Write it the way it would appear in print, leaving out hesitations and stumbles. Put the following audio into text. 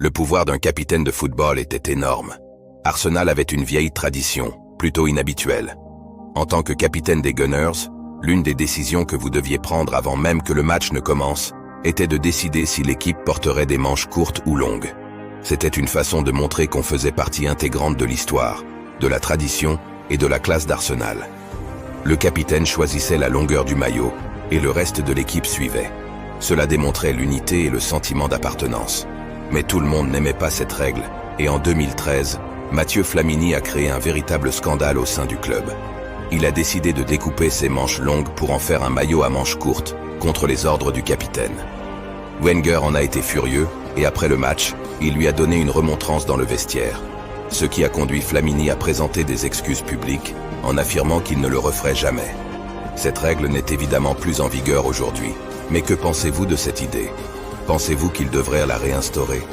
Le pouvoir d'un capitaine de football était énorme. Arsenal avait une vieille tradition, plutôt inhabituelle. En tant que capitaine des Gunners, l'une des décisions que vous deviez prendre avant même que le match ne commence était de décider si l'équipe porterait des manches courtes ou longues. C'était une façon de montrer qu'on faisait partie intégrante de l'histoire, de la tradition et de la classe d'Arsenal. Le capitaine choisissait la longueur du maillot et le reste de l'équipe suivait. Cela démontrait l'unité et le sentiment d'appartenance. Mais tout le monde n'aimait pas cette règle, et en 2013, Mathieu Flamini a créé un véritable scandale au sein du club. Il a décidé de découper ses manches longues pour en faire un maillot à manches courtes, contre les ordres du capitaine. Wenger en a été furieux, et après le match, il lui a donné une remontrance dans le vestiaire. Ce qui a conduit Flamini à présenter des excuses publiques, en affirmant qu'il ne le referait jamais. Cette règle n'est évidemment plus en vigueur aujourd'hui. Mais que pensez-vous de cette idée? Pensez-vous qu'il devrait la réinstaurer?